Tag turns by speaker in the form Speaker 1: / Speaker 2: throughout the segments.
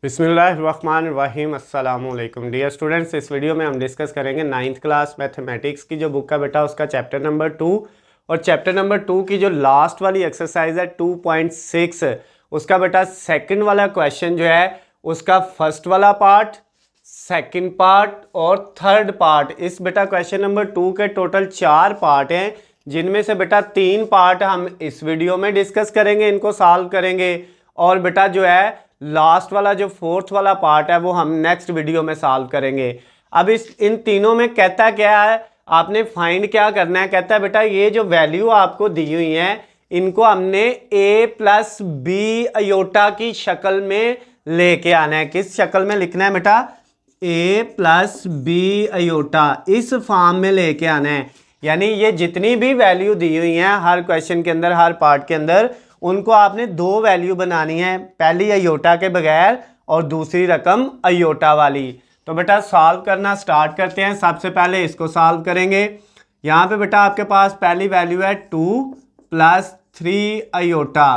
Speaker 1: बिस्मिल्लाहिर्रहमानिर्रहीम अस्सलामुअलैकुम dear students. इस वीडियो में हम डिस्कस करेंगे 9th क्लास मैथमेटिक्स की जो बुक का बेटा उसका चैप्टर नंबर 2 और चैप्टर नंबर 2 की जो लास्ट वाली एक्सरसाइज है 2.6 उसका बेटा सेकंड वाला क्वेश्चन जो है उसका फर्स्ट वाला पार्ट, सेकंड पार्ट और थर्ड पार्ट। इस बेटा क्वेश्चन नंबर 2 के टोटल 4 पार्ट हैं, जिनमें से बेटा 3 पार्ट हम इस वीडियो में डिस्कस करेंगे, इनको सॉल्व करेंगे। और बेटा जो है लास्ट वाला जो फोर्थ वाला पार्ट है वो हम नेक्स्ट वीडियो में सॉल्व करेंगे। अब इन तीनों में कहता क्या है, आपने फाइंड क्या करना है। कहता है बेटा ये जो वैल्यू आपको दी हुई है इनको हमने a प्लस बी अयोटा की शक्ल में लेके आना है। किस शक्ल में लिखना है बेटा? a प्लस बी अयोटा, इस फॉर्म में लेके आना है। यानी ये जितनी भी वैल्यू दी हुई हैं हर क्वेश्चन के अंदर, हर पार्ट के अंदर, उनको आपने दो वैल्यू बनानी है, पहली अयोटा के बगैर और दूसरी रकम अयोटा वाली। तो बेटा सॉल्व करना स्टार्ट करते हैं। सबसे पहले इसको सॉल्व करेंगे। यहाँ पे बेटा आपके पास पहली वैल्यू है 2 प्लस 3 अयोटा।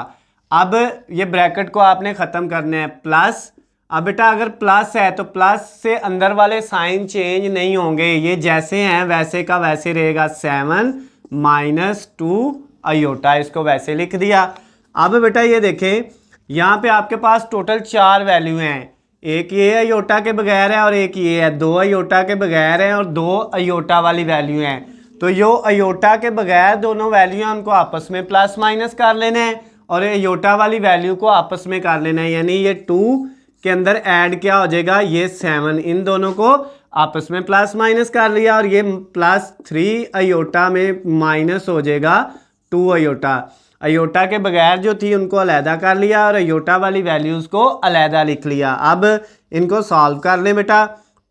Speaker 1: अब ये ब्रैकेट को आपने ख़त्म करना है प्लस। अब बेटा अगर प्लस है तो प्लस से अंदर वाले साइन चेंज नहीं होंगे, ये जैसे हैं वैसे का वैसे रहेगा। 7 माइनस 2 अयोटा, इसको वैसे लिख दिया। अब बेटा ये देखें, यहाँ पे आपके पास टोटल 4 वैल्यू हैं। एक ये अयोटा के बगैर है और एक ये है, 2 अयोटा के बगैर है और 2 अयोटा वाली वैल्यू हैं। तो यो अयोटा के बगैर दोनों वैल्यू हैं उनको आपस में प्लस माइनस कर लेना है और अयोटा वाली वैल्यू को आपस में कर लेना है। यानी ये 2 के अंदर ऐड क्या हो जाएगा, ये 7, इन दोनों को आपस में प्लस माइनस कर लिया और ये प्लस 3 अयोटा में माइनस हो जाएगा 2 अयोटा। अयोटा के बगैर जो थी उनको अलहदा कर लिया और अयोटा वाली वैल्यूज़ को अलहदा लिख लिया। अब इनको सॉल्व कर लें बेटा।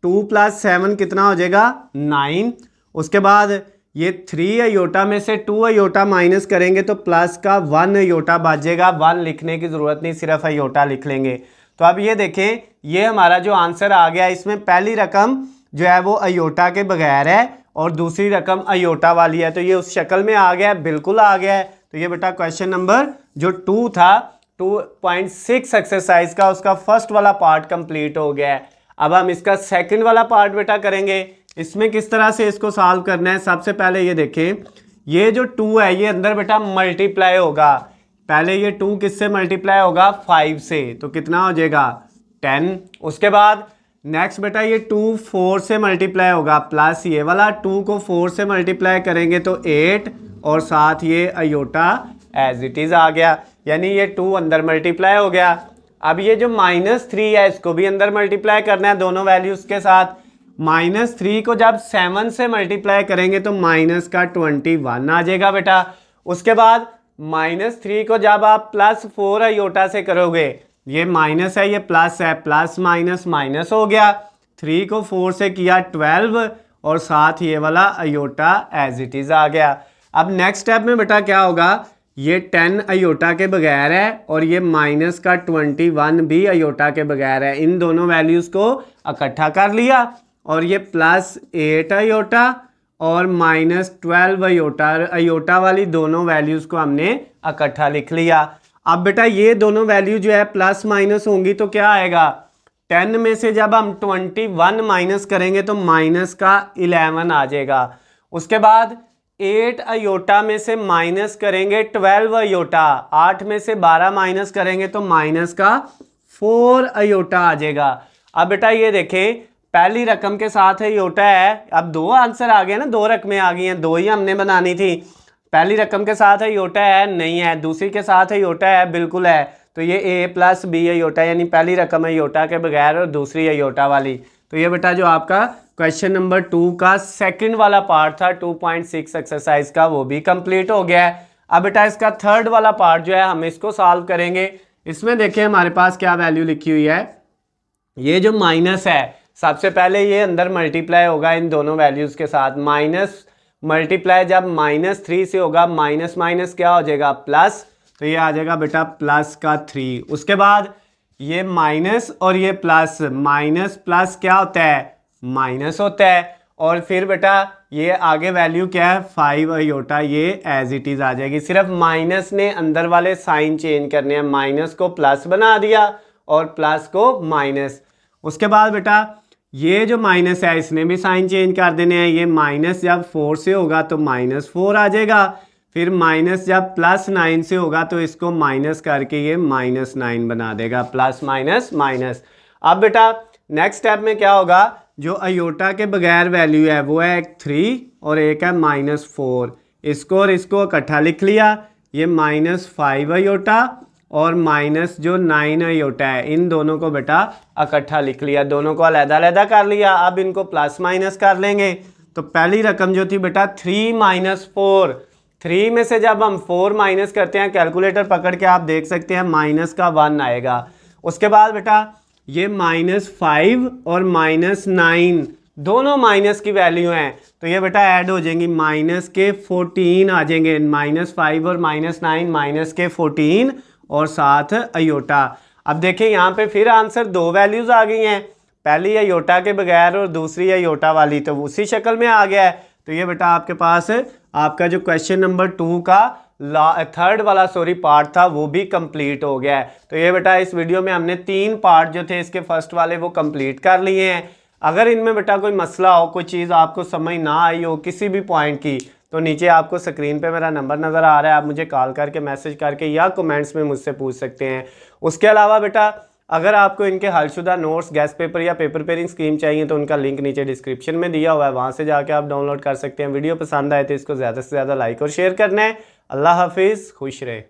Speaker 1: 2 प्लस 7 कितना हो जाएगा? 9। उसके बाद ये 3 अयोटा में से 2 अयोटा माइनस करेंगे तो प्लस का 1 अयोटा बचेगा। 1 लिखने की ज़रूरत नहीं, सिर्फ अयोटा लिख लेंगे। तो अब ये देखें, ये हमारा जो आंसर आ गया, इसमें पहली रकम जो है वो अयोटा के बगैर है और दूसरी रकम अयोटा वाली है। तो ये उस शक्ल में आ गया, बिल्कुल आ गया है। तो ये बेटा क्वेश्चन नंबर जो 2 था 2.6 एक्सरसाइज का, उसका फर्स्ट वाला पार्ट कंप्लीट हो गया है। अब हम इसका सेकंड वाला पार्ट बेटा करेंगे। इसमें किस तरह से इसको सॉल्व करना है, सबसे पहले ये देखें, ये जो 2 है ये अंदर बेटा मल्टीप्लाई होगा। पहले ये 2 किससे मल्टीप्लाई होगा? 5 से। तो कितना हो जाएगा? 10। उसके बाद नेक्स्ट बेटा ये 2 4 से मल्टीप्लाई होगा, प्लस ये वाला 2 को 4 से मल्टीप्लाई करेंगे तो 8 और साथ ये अयोटा एज इट इज़ आ गया। यानी ये 2 अंदर मल्टीप्लाई हो गया। अब ये जो -3 है इसको भी अंदर मल्टीप्लाई करना है दोनों वैल्यूज़ के साथ। -3 को जब 7 से मल्टीप्लाई करेंगे तो माइनस का 21 आ जाएगा बेटा। उसके बाद -3 को जब आप +4 अयोटा से करोगे, ये माइनस है ये प्लस है, प्लस माइनस माइनस हो गया। 3 को 4 से किया 12 और साथ ये वाला अयोटा एज इट इज़ आ गया। अब नेक्स्ट स्टेप में बेटा क्या होगा, ये 10 अयोटा के बगैर है और ये माइनस का 21 भी अयोटा के बगैर है। इन दोनों वैल्यूज़ को इकट्ठा कर लिया और ये +8 अयोटा और -12 अयोटा, अयोटा वाली दोनों वैल्यूज़ को हमने इकट्ठा लिख लिया। अब बेटा ये दोनों वैल्यू जो है प्लस माइनस होंगी तो क्या आएगा? 10 में से जब हम 21 माइनस करेंगे तो माइनस का 11 आ जाएगा। उसके बाद 8 अयोटा में से माइनस करेंगे 12 अयोटा, 8 में से 12 माइनस करेंगे तो माइनस का 4 अयोटा आ जाएगा। अब बेटा ये देखें, पहली रकम के साथ अयोटा है। अब 2 आंसर आ गए ना, 2 रकमें आ गई हैं, 2 ही हमने बनानी थी। पहली रकम के साथ अयोटा है, नहीं है। दूसरी के साथ अयोटा है, बिल्कुल है। तो ये a प्लस बी अयोटा, यानी पहली रकम अयोटा के बगैर और दूसरी अयोटा वाली। तो ये बेटा जो आपका क्वेश्चन नंबर 2 का सेकंड वाला पार्ट था 2.6 एक्सरसाइज का, वो भी कंप्लीट हो गया है। अब बेटा इसका थर्ड वाला पार्ट जो है हम इसको सॉल्व करेंगे। इसमें देखिए हमारे पास क्या वैल्यू लिखी हुई है। ये जो माइनस है, सबसे पहले ये अंदर मल्टीप्लाई होगा इन दोनों वैल्यूज़ के साथ। माइनस मल्टीप्लाई जब -3 से होगा, माइनस माइनस क्या हो जाएगा? प्लस। तो ये आ जाएगा बेटा प्लस का 3। उसके बाद ये माइनस और ये प्लस, माइनस प्लस क्या होता है? माइनस होता है। और फिर बेटा ये आगे वैल्यू क्या है? 5 अयोटा, ये एज इट इज़ आ जाएगी। सिर्फ माइनस ने अंदर वाले साइन चेंज करने हैं, माइनस को प्लस बना दिया और प्लस को माइनस। उसके बाद बेटा ये जो माइनस है इसने भी साइन चेंज कर देने हैं। ये माइनस जब 4 से होगा तो -4 आ जाएगा, फिर माइनस जब +9 से होगा तो इसको माइनस करके ये -9 बना देगा, प्लस माइनस माइनस। अब बेटा नेक्स्ट स्टेप में क्या होगा, जो अयोटा के बगैर वैल्यू है वो है एक 3 और एक है -4, इसको और इसको इकट्ठा लिख लिया। ये -5 अयोटा और माइनस जो 9 अयोटा है, इन दोनों को बेटा इकट्ठा लिख लिया, दोनों को अलग-अलग कर लिया। अब इनको प्लस माइनस कर लेंगे। तो पहली रकम जो थी बेटा 3 - 4, 3 में से जब हम 4 माइनस करते हैं, कैलकुलेटर पकड़ के आप देख सकते हैं माइनस का 1 आएगा। उसके बाद बेटा ये -5 और -9 दोनों माइनस की वैल्यू हैं, तो ये बेटा ऐड हो जाएंगी, माइनस के 14 आ जाएंगे। -5 और -9 माइनस के 14 और साथ अयोटा। अब देखिए यहाँ पे फिर आंसर 2 वैल्यूज़ आ गई हैं, पहली अयोटा के बगैर और दूसरी अयोटा वाली, तो उसी शक्ल में आ गया है। तो ये बेटा आपके पास आपका जो क्वेश्चन नंबर 2 का थर्ड वाला पार्ट था वो भी कंप्लीट हो गया है। तो ये बेटा इस वीडियो में हमने 3 पार्ट जो थे इसके फर्स्ट वाले वो कंप्लीट कर लिए हैं। अगर इनमें बेटा कोई मसला हो, कोई चीज़ आपको समझ ना आई हो किसी भी पॉइंट की, तो नीचे आपको स्क्रीन पे मेरा नंबर नज़र आ रहा है, आप मुझे कॉल करके मैसेज करके या कमेंट्स में मुझसे पूछ सकते हैं। उसके अलावा बेटा अगर आपको इनके हलशुदा नोट्स, गेस्ट पेपर या पेपर पेयरिंग स्कीम चाहिए तो उनका लिंक नीचे डिस्क्रिप्शन में दिया हुआ है, वहाँ से जाके आप डाउनलोड कर सकते हैं। वीडियो पसंद आए तो इसको ज़्यादा से ज़्यादा लाइक और शेयर करना है। अल्लाह हाफिज़, खुश रहे।